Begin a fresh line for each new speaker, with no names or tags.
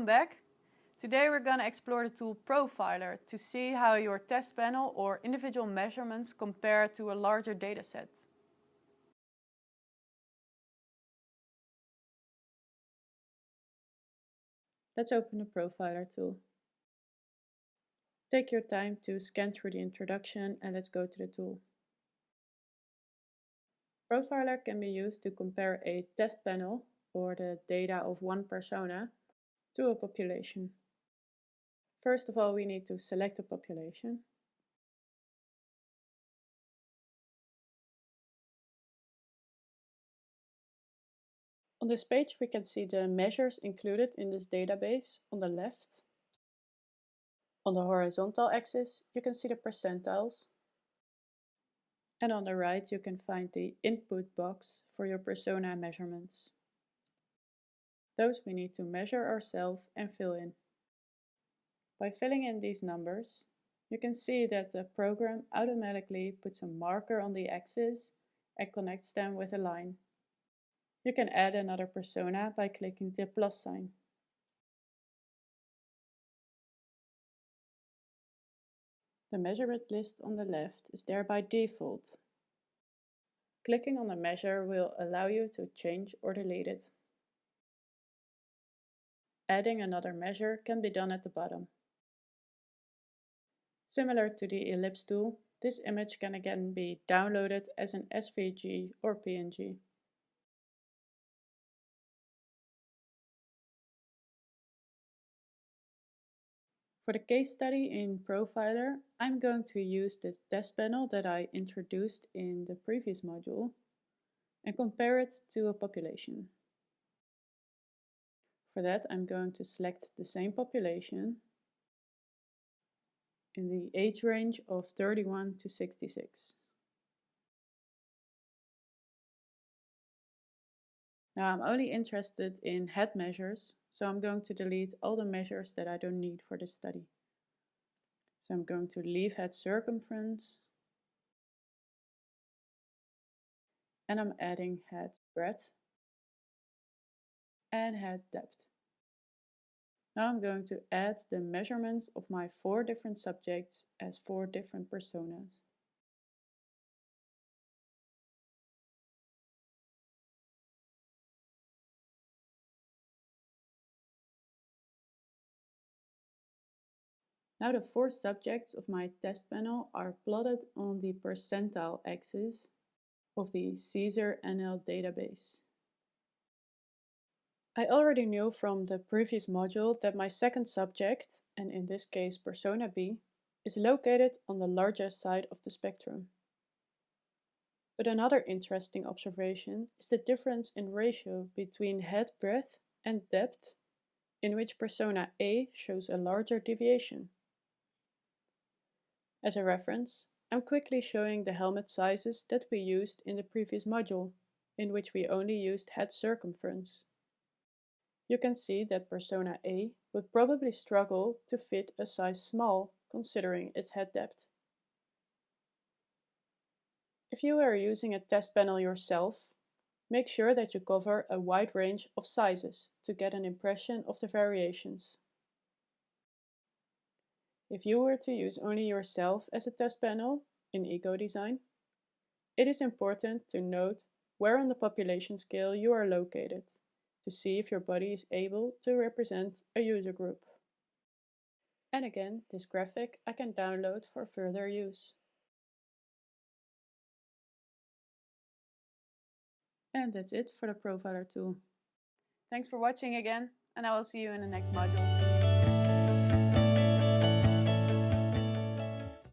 welcome back. Today we're going to explore the tool Profiler to see how your test panel or individual measurements compare to a larger dataset. Let's open the Profiler tool. Take your time to scan through the introduction and let's go to the tool. Profiler can be used to compare a test panel or the data of one persona to a population. First of all, we need to select a population. On this page, we can see the measures included in this database on the left. On the horizontal axis, you can see the percentiles. And on the right, you can find the input box for your persona measurements. Those we need to measure ourselves and fill in. By filling in these numbers, you can see that the program automatically puts a marker on the axis and connects them with a line. You can add another persona by clicking the plus sign. The measurement list on the left is there by default. Clicking on the measure will allow you to change or delete it. Adding another measure can be done at the bottom. Similar to the ellipse tool, this image can again be downloaded as an SVG or PNG. For the case study in Profiler, I'm going to use the test panel that I introduced in the previous module and compare it to a population. For that, I'm going to select the same population in the age range of 31 to 66. Now I'm only interested in head measures, so I'm going to delete all the measures that I don't need for this study. So I'm going to leave head circumference, and I'm adding head breadth and head depth. Now I'm going to add the measurements of my 4 different subjects as 4 different personas. Now the 4 subjects of my test panel are plotted on the percentile axis of the Caesar NL database. I already knew from the previous module that my second subject, and in this case persona B, is located on the largest side of the spectrum. But another interesting observation is the difference in ratio between head breadth and depth, in which persona A shows a larger deviation. As a reference, I'm quickly showing the helmet sizes that we used in the previous module, in which we only used head circumference. You can see that persona A would probably struggle to fit a size small considering its head depth. If you are using a test panel yourself, make sure that you cover a wide range of sizes to get an impression of the variations. If you were to use only yourself as a test panel in eco-design, it is important to note where on the population scale you are located, to see if your body is able to represent a user group. And again, this graphic I can download for further use. And that's it for the Profiler tool. Thanks for watching again, and I will see you in the next module.